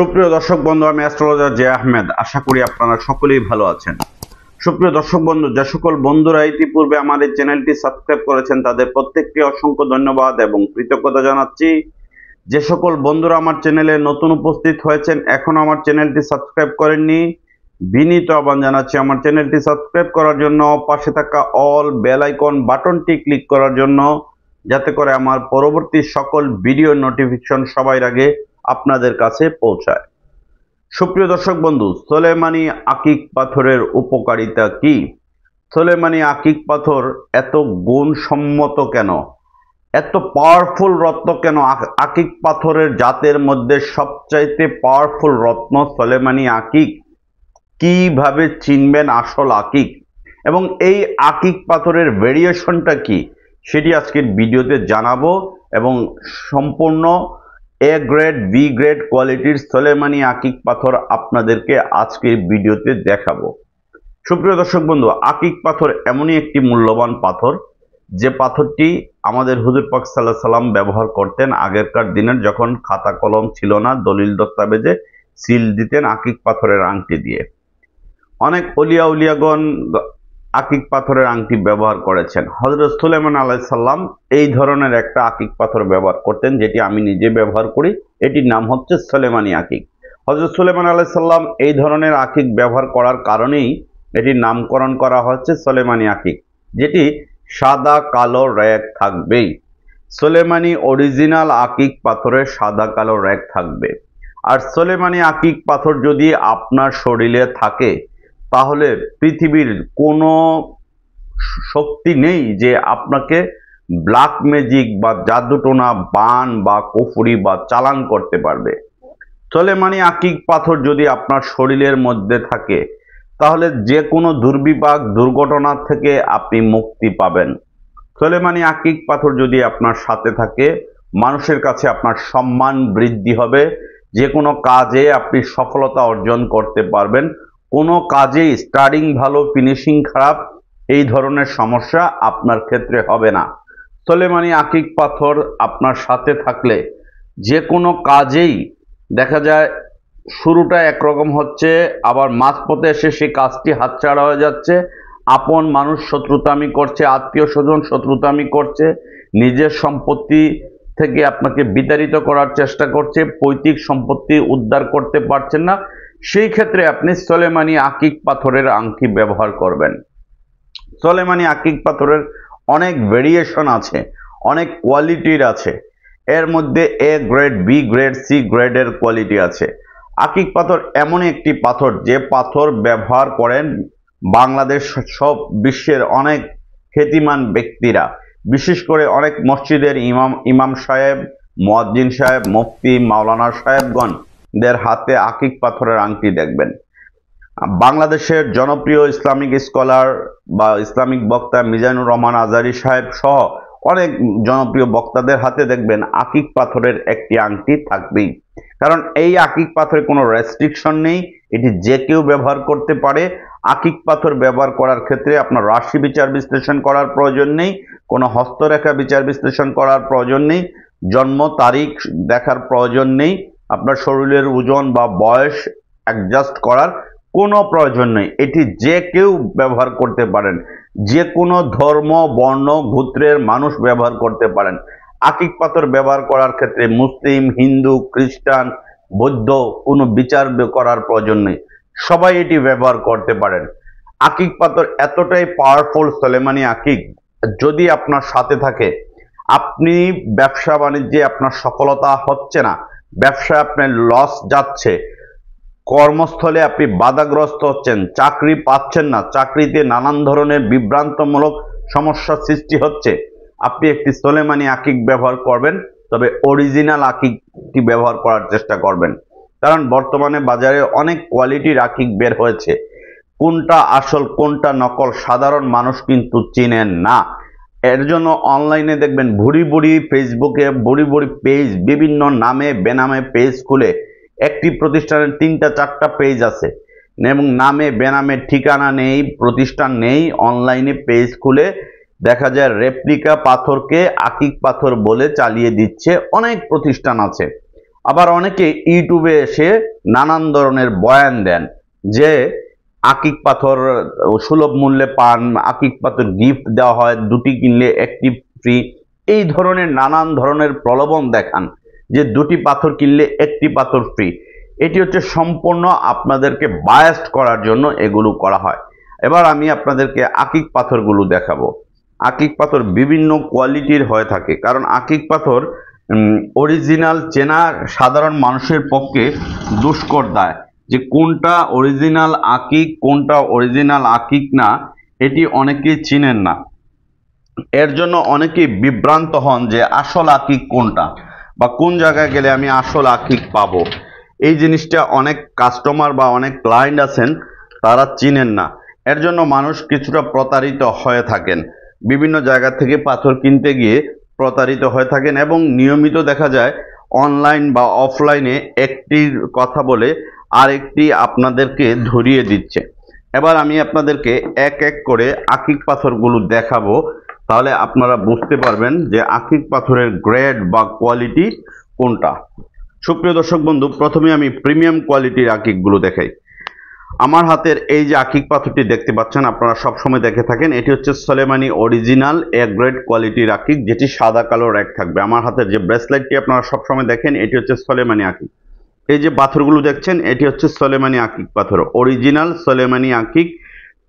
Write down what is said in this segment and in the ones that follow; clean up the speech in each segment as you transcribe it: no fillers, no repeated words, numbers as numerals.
সুপ্রিয় দর্শক বন্ধু, আমি অ্যাস্ট্রোলজার জে আহমেদ। আশা করি আপনারা সকলেই ভালো আছেন। সুপ্রিয় দর্শক বন্ধু, যে সকল বন্ধুরা ইতিপূর্বে আমার এই চ্যানেলটি সাবস্ক্রাইব করেছেন তাদের প্রত্যেককে অসংখ্য ধন্যবাদ এবং কৃতজ্ঞতা জানাচ্ছি। যে সকল বন্ধুরা আমার চ্যানেলে নতুন উপস্থিত হয়েছেন, এখনো আমার চ্যানেলটি সাবস্ক্রাইব করেননি, বিনীত আহ্বান জানাচ্ছি আমার চ্যানেলটি সাবস্ক্রাইব করার জন্য, পাশে থাকা অল বেল আইকন বাটনটি ক্লিক করার জন্য, যাতে করে আমার পরবর্তী সকল ভিডিও নোটিফিকেশন সবার আগে আপনাদের কাছে পৌঁছায়। সুপ্রিয় দর্শক বন্ধু, সোলেমানি আকিক পাথরের উপকারিতা কি? সোলেমানি আকিক পাথর এত গুণসম্মত কেন, এত পাওয়ারফুল রত্ন কেন? আকিক পাথরের জাতের মধ্যে সবচাইতে পাওয়ারফুল রত্ন সোলেমানি আকিক। কিভাবে চিনবেন আসল আকিক এবং এই আকিক পাথরের ভেরিয়েশনটা কি, সেটি আজকের ভিডিওতে জানাবো এবং সম্পূর্ণ এ গ্রেড বি গ্রেড কোয়ালিটির সোলেমানি আকিক পাথর আপনাদেরকে আজকের ভিডিওতে দেখাবো। সুপ্রিয় দর্শক বন্ধু, আকিক পাথর এমনই একটি মূল্যবান পাথর যে পাথরটি আমাদের হুজুর পাক সাল্লাল্লাহু আলাইহি সাল্লাম ব্যবহার করতেন আগেরকার দিনের, যখন খাতা কলম ছিল না, দলিল দস্তাবেজে সিল দিতেন আকিক পাথরের আংটি দিয়ে। অনেক ওলিয়া উলিয়াগণ আকিক পাথরের আংটি ব্যবহার করেছেন। হযরত সুলাইমান আলাইহিস সালাম এই ধরনের একটা আকিক পাথর ব্যবহার করতেন, যেটি আমি নিজে ব্যবহার করি। এটির নাম হচ্ছে সোলেমানি আকিক। হযরত সুলাইমান আলাইহিস সালাম এই ধরনের আকিক ব্যবহার করার কারণেই এটির নামকরণ করা হচ্ছে সোলেমানি আকিক, যেটি সাদা কালো রেখ থাকবেই। সোলেমানি অরিজিনাল আকিক পাথরের সাদা কালো রেখ থাকবে। আর সোলেমানি আকিক পাথর যদি আপনার শরীরে থাকে, তাহলে পৃথিবীর কোনো শক্তি নেই যে আপনাকে ব্ল্যাক ম্যাজিক বা জাদুটোনা, বান বা কুফরি বা চালান করতে পারবে। সোলেমানি আকিক পাথর যদি আপনার শরীরের মধ্যে থাকে, তাহলে যে কোনো দুর্বিপাক দুর্ঘটনা থেকে আপনি মুক্তি পাবেন। সোলেমানি আকিক পাথর যদি আপনার সাথে থাকে, মানুষের কাছে আপনার সম্মান বৃদ্ধি হবে, যে কোনো কাজে আপনি সফলতা অর্জন করতে পারবেন। কোনো কাজে স্টার্টিং ভালো, ফিনিশিং খারাপ, এই ধরনের সমস্যা আপনার ক্ষেত্রে হবে না। সোলেমানি আকিক পাথর আপনার সাথে থাকলে যে কোনো কাজেই দেখা যায় শুরুটা একরকম হচ্ছে, আবার মাঝপথে এসে সেই কাজটি হাতছাড়া হয়ে যাচ্ছে। আপন মানুষ শত্রুতামি করছে, আত্মীয় স্বজন শত্রুতামি করছে, নিজের সম্পত্তি থেকে আপনাকে বিতাড়িত করার চেষ্টা করছে, পৈতৃক সম্পত্তি উদ্ধার করতে পারছেন না। সেই ক্ষেত্রে আপনি সোলেমানি আকিক পাথরের আংটি ব্যবহার করবেন। সোলেমানি আকিক পাথরের অনেক ভেরিয়েশন আছে, অনেক কোয়ালিটির আছে। এর মধ্যে A grade, B grade, C গ্রেডের কোয়ালিটি আছে। আকিক পাথর এমন একটি পাথর যে পাথর ব্যবহার করেন বাংলাদেশ সব বিশ্বের অনেক খ্যাতিমান ব্যক্তিরা, বিশেষ করে অনেক মসজিদের ইমাম সাহেব, মুয়াজ্জিন সাহেব, মুফতি, মাওলানা সাহেবগণ দের হাতে আকিক পাথরের আংটি দেখবেন। বাংলাদেশের জনপ্রিয় ইসলামিক স্কলার বা ইসলামিক বক্তা মিজানুর রহমান আজারি সাহেব সহ অনেক জনপ্রিয় বক্তাদের হাতে দেখবেন আকিক পাথরের একটি আংটি থাকবেই। কারণ এই আকিক পাথরে কোনো রেস্ট্রিকশন নেই, এটি যে কেউ ব্যবহার করতে পারে। আকিক পাথর ব্যবহার করার ক্ষেত্রে আপনার রাশি বিচার বিশ্লেষণ করার প্রয়োজন নেই, কোনো হস্তরেখা বিচার বিশ্লেষণ করার প্রয়োজন নেই, জন্ম তারিখ দেখার প্রয়োজন নেই, আপনার শরীরের ওজন বা বয়স অ্যাডজাস্ট করার কোনো প্রয়োজন নেই। এটি যে কেউ ব্যবহার করতে পারেন, যে কোনো ধর্ম, বর্ণ, গোত্রের মানুষ ব্যবহার করতে পারেন। আকিক পাথর ব্যবহার করার ক্ষেত্রে মুসলিম, হিন্দু, খ্রিস্টান, বৌদ্ধ কোনো বিচার করার প্রয়োজন নেই, সবাই এটি ব্যবহার করতে পারেন। আকিক পাথর এতটাই পাওয়ারফুল, সোলেমানি আকিক যদি আপনার সাথে থাকে, আপনি ব্যবসা বাণিজ্যে আপনার সফলতা হচ্ছে না, ব্যবসায় আপনার লস যাচ্ছে, কর্মস্থলে আপনি বাধাগ্রস্ত হচ্ছেন, চাকরি পাচ্ছেন না, চাকরিতে নানান ধরনের বিভ্রান্তমূলক সমস্যার সৃষ্টি হচ্ছে, আপনি একটি সোলেমানি আকিক ব্যবহার করবেন, তবে অরিজিনাল আকিকটি ব্যবহার করার চেষ্টা করবেন। কারণ বর্তমানে বাজারে অনেক কোয়ালিটির আকিক বের হয়েছে, কোনটা আসল কোনটা নকল সাধারণ মানুষ কিন্তু চিনেন না। এর জন্য অনলাইনে দেখবেন ভুরি ভুরি, ফেসবুকে ভুরি ভুরি পেজ, বিভিন্ন নামে বেনামে পেজ খুলে, একটি প্রতিষ্ঠানের 3টা 4টা পেজ আছে এবং নামে বেনামে ঠিকানা নেই, প্রতিষ্ঠান নেই, অনলাইনে পেজ খুলে দেখা যায় রেপ্লিকা পাথরকে আকিক পাথর বলে চালিয়ে দিচ্ছে অনেক প্রতিষ্ঠান আছে। আবার অনেকে ইউটিউবে এসে নানান ধরনের বয়ান দেন যে আকিক পাথর সুলভ মূল্যে পান, আকিক পাথর গিফট দেওয়া হয়, 2টি কিনলে 1টি ফ্রি। এই ধরনের নানান ধরনের প্রলোভন দেখান যে 2টি পাথর কিনলে 1টি পাথর ফ্রি। এটি হচ্ছে সম্পূর্ণ আপনাদেরকে বায়াস্ট করার জন্য এগুলো করা হয়। এবার আমি আপনাদেরকে আকিক পাথরগুলো দেখাবো। আকিক পাথর বিভিন্ন কোয়ালিটির হয়ে থাকে, কারণ আকিক পাথর অরিজিনাল চেনা সাধারণ মানুষের পক্ষে দুষ্কর দায় যে কোনটা অরিজিনাল আকিক কোনটা অরিজিনাল আকিক না, এটি অনেকেই চিনেন না। এর জন্য অনেকেই বিভ্রান্ত হন যে আসল আকিক কোনটা বা কোন জায়গায় গেলে আমি আসল আকিক পাবো। এই জিনিসটা অনেক কাস্টমার বা অনেক ক্লায়েন্ট আছেন তারা চিনেন না। এর জন্য মানুষ কিছুটা প্রতারিত হয়ে থাকেন, বিভিন্ন জায়গা থেকে পাথর কিনতে গিয়ে প্রতারিত হয়ে থাকেন এবং নিয়মিত দেখা যায় অনলাইন বা অফলাইনে একটির কথা বলে আরেকটি আপনাদেরকে ধরিয়ে দিচ্ছে। এবার আমি আপনাদেরকে এক এক করে আকিক পাথরগুলো দেখাবো, তাহলে আপনারা বুঝতে পারবেন যে আকিক পাথরের গ্রেড বা কোয়ালিটি কোনটা। সুপ্রিয় দর্শক বন্ধু, প্রথমে আমি প্রিমিয়াম কোয়ালিটির আকিকগুলো দেখাই। আমার হাতের এই যে আকিক পাথরটি দেখতে পাচ্ছেন, আপনারা সবসময় দেখে থাকেন, এটি হচ্ছে সোলেমানি অরিজিনাল এ গ্রেড কোয়ালিটির আকিক, যেটি সাদা কালো র্যাক থাকবে। আমার হাতের যে ব্রেসলেটটি আপনারা সবসময় দেখেন, এটি হচ্ছে সোলেমানি আকিক। এই যে পাথরগুলো দেখছেন, এটি হচ্ছে সোলেমানি আকিক পাথর, অরিজিনাল সোলেমানি আকিক,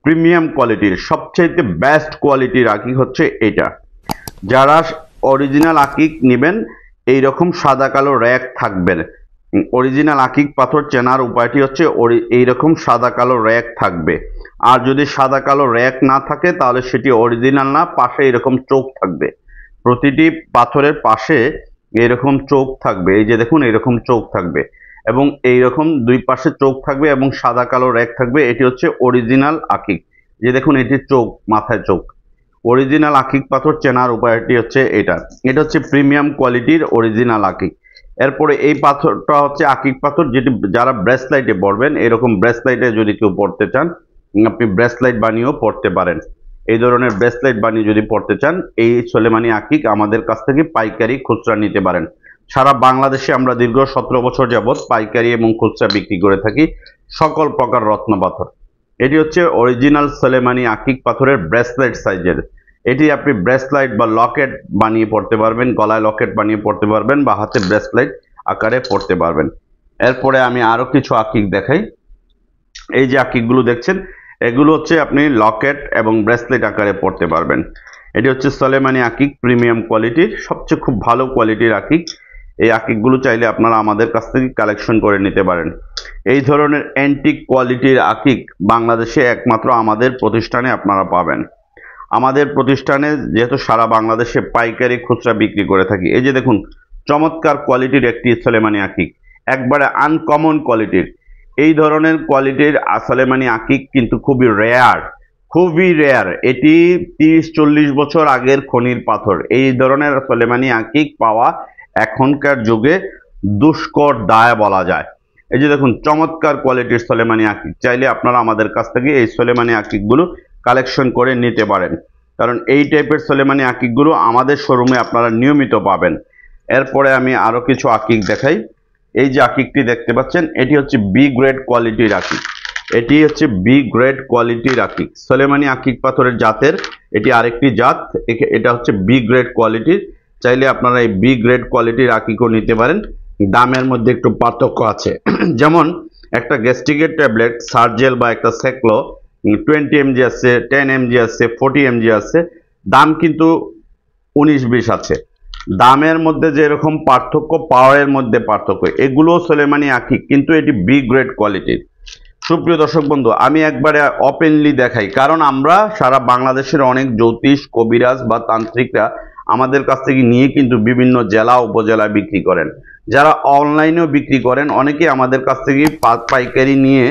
প্রিমিয়াম কোয়ালিটির সবচেয়ে বেস্ট কোয়ালিটির আকিক হচ্ছে এটা। যারা অরিজিনাল আকিক নেবেন, এইরকম সাদা কালো র্যাক থাকবে। অরিজিনাল আকিক পাথর চেনার উপায়টি হচ্ছে এইরকম সাদা কালো র্যাক থাকবে। আর যদি সাদা কালো র্যাক না থাকে তাহলে সেটি অরিজিনাল না, পাশে এরকম চোখ থাকবে। প্রতিটি পাথরের পাশে এরকম চোখ থাকবে, এই যে দেখুন এরকম চোখ থাকবে এবং এইরকম দুই পাশে চোখ থাকবে এবং সাদা কালো র্যাক থাকবে। এটি হচ্ছে অরিজিনাল আকিক। যে দেখুন এটি চোখ, মাথায় চোখ। অরিজিনাল আকিক পাথর চেনার উপায়টি হচ্ছে এটা। এটা হচ্ছে প্রিমিয়াম কোয়ালিটির অরিজিনাল আকিক। এরপরে এই পাথরটা হচ্ছে আকিক পাথর, যেটি যারা ব্রেসলাইটে পরবেন, এরকম ব্রেসলাইটে যদি কেউ পড়তে চান, আপনি ব্রেসলাইট বানিয়েও পড়তে পারেন। এই ধরনের ব্রেসলাইট বানিয়ে যদি পড়তে চান, এই সোলেমানি আকিক আমাদের কাছ থেকে পাইকারি খুচরা নিতে পারেন। সারা বাংলাদেশে আমরা দীর্ঘ 17 বছর যাবৎ পাইকারি এবং খুচরা বিক্রি করে থাকি সকল প্রকার রত্ন পাথর। এটি হচ্ছে অরিজিনাল সোলেমানি আকিক পাথরের ব্রেসলাইট সাইজের। এটি আপনি ব্রেসলাইট বা লকেট বানিয়ে পড়তে পারবেন, গলায় লকেট বানিয়ে পড়তে পারবেন বা হাতে ব্রেসলাইট আকারে পড়তে পারবেন। এরপরে আমি আরো কিছু আকিক দেখাই। এই যে আকিকগুলো দেখছেন, এগুলো হচ্ছে আপনি লকেট এবং ব্রেসলেট আকারে পড়তে পারবেন। এটি হচ্ছে সোলেমানি আকিক, প্রিমিয়াম কোয়ালিটির, সবচেয়ে খুব ভালো কোয়ালিটির আকিক। এই আকিকগুলো চাইলে আপনারা আমাদের কাছ থেকে কালেকশন করে নিতে পারেন। এই ধরনের অ্যান্টিক কোয়ালিটির আকিক বাংলাদেশে একমাত্র আমাদের প্রতিষ্ঠানে আপনারা পাবেন। আমাদের প্রতিষ্ঠানে যেহেতু সারা বাংলাদেশে পাইকারি খুচরা বিক্রি করে থাকি। এই যে দেখুন চমৎকার কোয়ালিটির একটি সোলেমানি আকিক, একবারে আনকমন কোয়ালিটির। এই ধরনের কোয়ালিটির সোলেমানি আকিক কিন্তু খুবই রেয়ার, খুবই রেয়ার। এটি 30-40 বছর আগের খনির পাথর। এই ধরনের সোলেমানি আকিক পাওয়া এখনকার যুগে দুষ্কর দায় বলা যায়। এই যে দেখুন চমৎকার কোয়ালিটির সোলেমানি আকিক, চাইলে আপনারা আমাদের কাছ থেকে এই সোলেমানি আকিকগুলো কালেকশন করে নিতে পারেন, কারণ এই টাইপের সোলেমানি আকিকগুলো আমাদের শোরুমে আপনারা নিয়মিত পাবেন। এরপরে আমি আরো কিছু আকিক দেখাই। এই যে আকিকটি দেখতে পাচ্ছেন, এটি হচ্ছে বি গ্রেড কোয়ালিটির আকিক। এটি হচ্ছে বি গ্রেড কোয়ালিটির আকিক, সোলেমানি আকিক পাথরের জাতের এটি আরেকটি জাত। এটা হচ্ছে বি গ্রেড কোয়ালিটির। চাইলে আপনারা এই বি গ্রেড কোয়ালিটির আকিকও নিতে পারেন। দামের মধ্যে একটু পার্থক্য আছে, যেমন একটা গ্যাস্ট্রিকের ট্যাবলেট সার্জেল বা একটা সেকলো 20 mg আছে, 10 mg আছে, 40 mg আছে, দাম কিন্তু 19-20 আছে। দামের মধ্যে যেরকম পার্থক্য, পাওয়ারের মধ্যে পার্থক্য। এগুলো সোলেমানি আকিক, কিন্তু এটি বি গ্রেড কোয়ালিটির। সুপ্রিয় দর্শক বন্ধু, আমি একবারে ওপেনলি দেখাই, কারণ আমরা সারা বাংলাদেশের অনেক জ্যোতিষ, কবিরাজ বা তান্ত্রিকরা আমাদের কাছ থেকে নিয়ে কিন্তু বিভিন্ন জেলা উপজেলায় বিক্রি করেন। যারা অনলাইনেও বিক্রি করেন, অনেকে আমাদের কাছ থেকে পাইকারি নিয়ে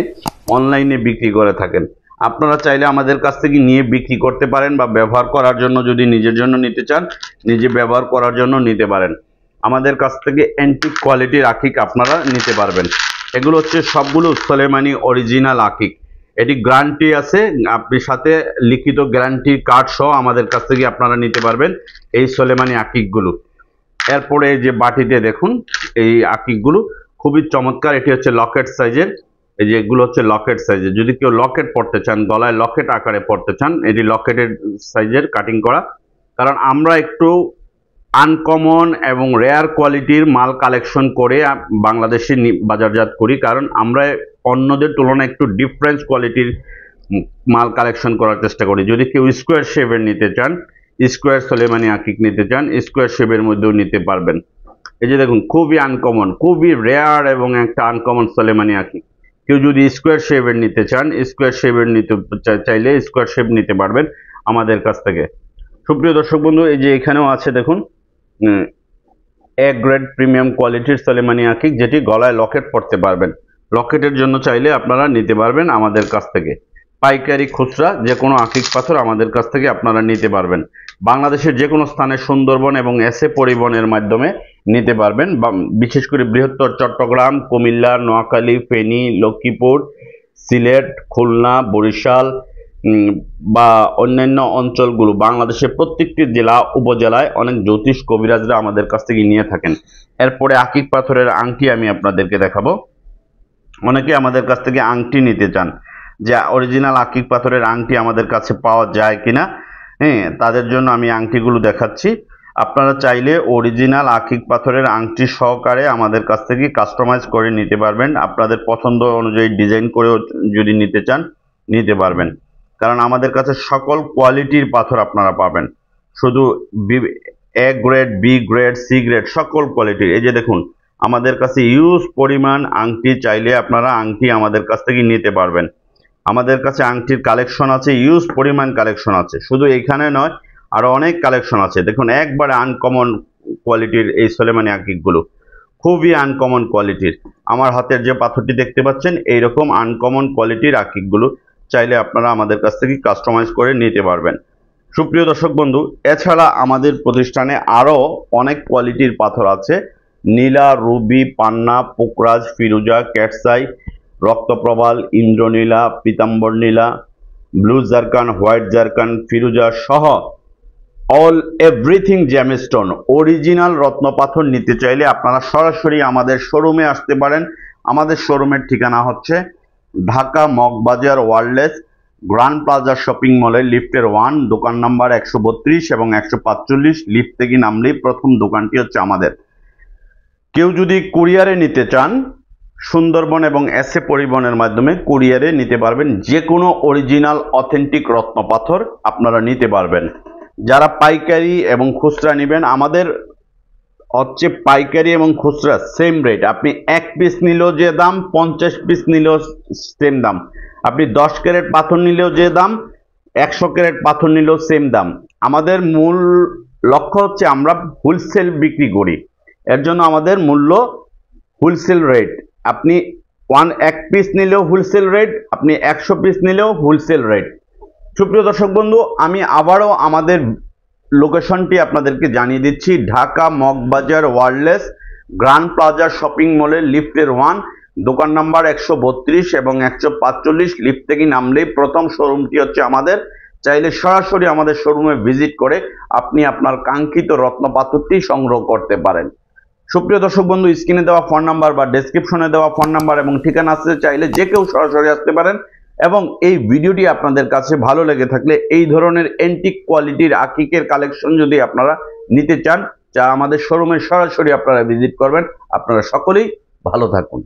অনলাইনে বিক্রি করে থাকেন। আপনারা চাইলে আমাদের কাছ থেকে নিয়ে বিক্রি করতে পারেন বা ব্যবহার করার জন্য, যদি নিজের জন্য নিতে চান, নিজে ব্যবহার করার জন্য নিতে পারেন। আমাদের কাছ থেকে অ্যান্টিক কোয়ালিটির আকিক আপনারা নিতে পারবেন। এগুলো হচ্ছে সবগুলো সোলেমানি অরিজিনাল আকিক। এটি গ্যারান্টি আছে, আপনি সাথে লিখিত গ্যারান্টি কার্ড সহ আমাদের কাছ থেকে আপনারা নিতে পারবেন এই সোলেমানি আকিকগুলো। এরপরে এই যে বাটিতে দেখুন এই আকিকগুলো খুবই চমৎকার। এটি হচ্ছে লকেট সাইজের, এই যে এগুলো হচ্ছে লকেট সাইজের। যদি কেউ লকেট পড়তে চান, গলায় লকেট আকারে পড়তে চান, এটি লকেটের সাইজের কাটিং করা। কারণ আমরা একটু আনকমন এবং রেয়ার কোয়ালিটির মাল কালেকশন করে বাংলাদেশে বাজারজাত করি, কারণ আমরা অন্যদের তুলনায় একটু ডিফারেন্স কোয়ালিটির মাল কালেকশন করার চেষ্টা করি। যদি কেউ স্কোয়ার শেপের নিতে চান, স্কোয়ার সোলেমানি আকিক নিতে চান, স্কোয়ার শেপের মধ্যেও নিতে পারবেন। এই যে দেখুন খুবই আনকমন, খুবই রেয়ার এবং একটা আনকমন সোলেমানি আকিক। কেউ যদি স্কোয়ার শেপের নিতে চান, স্কোয়ার শেপের নিতে চাইলে স্কোয়ার শেপ নিতে পারবেন আমাদের কাছ থেকে। সুপ্রিয় দর্শক বন্ধু, এই যে এখানেও আছে দেখুন এ গ্রেড প্রিমিয়াম কোয়ালিটির সোলেমানি আকিক, যেটি গলায় লকেট পড়তে পারবেন। লকেটের জন্য চাইলে আপনারা নিতে পারবেন আমাদের কাছ থেকে। পাইকারি খুচরা যে কোনো আকিক পাথর আমাদের কাছ থেকে আপনারা নিতে পারবেন। বাংলাদেশের যে কোনো স্থানে সুন্দরবন এবং এসএ পরিবহনের মাধ্যমে নিতে পারবেন। বিশেষ করে বৃহত্তর চট্টগ্রাম, কুমিল্লা, নোয়াখালী, ফেনী, লক্ষ্মীপুর, সিলেট, খুলনা, বরিশাল বা অন্যান্য অঞ্চলগুলো, বাংলাদেশের প্রত্যেকটি জেলা উপজেলায় অনেক জ্যোতিষ কবিরাজরা আমাদের কাছ থেকে নিয়ে থাকেন। এরপরে আকিক পাথরের আংটি আমি আপনাদেরকে দেখাবো। অনেকে আমাদের কাছ থেকে আংটি নিতে চান, যে অরিজিনাল আকিক পাথরের আংটি আমাদের কাছে পাওয়া যায় কিনা। হ্যাঁ, তাদের জন্য আমি আংটিগুলো দেখাচ্ছি। আপনারা চাইলে অরিজিনাল আকিক পাথরের আংটি সহকারে আমাদের কাছ থেকে কাস্টমাইজ করে নিতে পারবেন। আপনাদের পছন্দ অনুযায়ী ডিজাইন করেও যদি নিতে চান নিতে পারবেন, কারণ আমাদের কাছে সকল কোয়ালিটির পাথর আপনারা পাবেন। শুধু A grade, B grade, C grade, সকল কোয়ালিটির। এই যে দেখুন আমাদের কাছে ইউজ পরিমাণ আংটি, চাইলে আপনারা আংটি আমাদের কাছ থেকে নিতে পারবেন। আমাদের কাছে আংটির কালেকশন আছে, ইউজ পরিমাণ কালেকশন আছে। শুধু এইখানে নয়, আরো অনেক কালেকশন আছে। দেখুন একবারে আনকমন কোয়ালিটির এই সোলেমানি আকিকগুলো, খুবই আনকমন কোয়ালিটির। আমার হাতের যে পাথরটি দেখতে পাচ্ছেন, এইরকম আনকমন কোয়ালিটির আকিকগুলো চাইলে আপনারা আমাদের কাছ থেকে কাস্টমাইজ করে নিতে পারবেন। সুপ্রিয় দর্শক বন্ধু, এছাড়া আমাদের প্রতিষ্ঠানে আরো অনেক কোয়ালিটির পাথর আছে। নীলা, রুবি, পান্না, পোকরাজ, ফিরোজা, ক্যাটসাই, রক্তপ্রবাল, ইন্দ্রনীলা, পীতাম্বর নীলা, ব্লু জারকান, হোয়াইট জারকান, ফিরোজা সহ অল এভরিথিং জ্যামস্টোন অরিজিনাল রত্ন পাথর নিতে চাইলে আপনারা সরাসরি আমাদের শোরুমে আসতে পারেন। আমাদের শোরুমের ঠিকানা হচ্ছে Dhaka Moghbazar wireless grand plaza shopping মলের লিফটের 1, দোকান নাম্বার 132 এবং 145। লিফট থেকে নামলেই প্রথম দোকানটি হচ্ছে আমাদের। কেউ যদি কুরিয়ারে নিতে চান, সুন্দরবন এবং এসএ পরিবহনের মাধ্যমে কুরিয়ারে নিতে পারবেন। যে কোনো অরিজিনাল অথেন্টিক রত্ন পাথর আপনারা নিতে পারবেন। যারা পাইকারি এবং খুচরা নেবেন, আমাদের হচ্ছে পাইকারি এবং খুচরা সেম রেট। আপনি 1 পিস নিলেও যে দাম, 50 পিস নিলেও সেম দাম। আপনি 10 ক্যারেট পাথর নিলেও যে দাম, 100 ক্যারেট পাথর নিলেও সেম দাম। আমাদের মূল লক্ষ্য হচ্ছে আমরা হোলসেল বিক্রি করি, এর জন্য আমাদের মূল্য হোলসেল রেট। আপনি 1 পিস নিলেও হোলসেল রেট, আপনি 100 পিস নিলেও হোলসেল রেট। সুপ্রিয় দর্শক বন্ধু, আমি আবারও আমাদের লোকেশনটি আপনাদেরকে জানিয়ে দিচ্ছি। Dhaka Moghbazar wireless grand plaza shopping মলের লিফটের 1, দোকান নাম্বার 132 এবং 145। লিফট থেকে নামলেই প্রথম শোরুমটি হচ্ছে আমাদের। চাইলে সরাসরি আমাদের শোরুমে ভিজিট করে আপনি আপনার কাঙ্ক্ষিত রত্ন পাথরটি সংগ্রহ করতে পারেন। সুপ্রিয় দর্শক বন্ধু, স্ক্রিনে দেওয়া ফোন নাম্বার বা ডেসক্রিপশনে দেওয়া ফোন নাম্বার এবং ঠিকানা আসতে চাইলে যে কেউ সরাসরি আসতে পারেন। এবং এই ভিডিওটি আপনাদের কাছে ভালো লেগে থাকলে এই ধরনের এন্টিক কোয়ালিটির আকিকের কালেকশন যদি আপনারা নিতে চান, যা আমাদের শোরুমে সরাসরি আপনারা ভিজিট করবেন। আপনারা সকলেই ভালো থাকুন।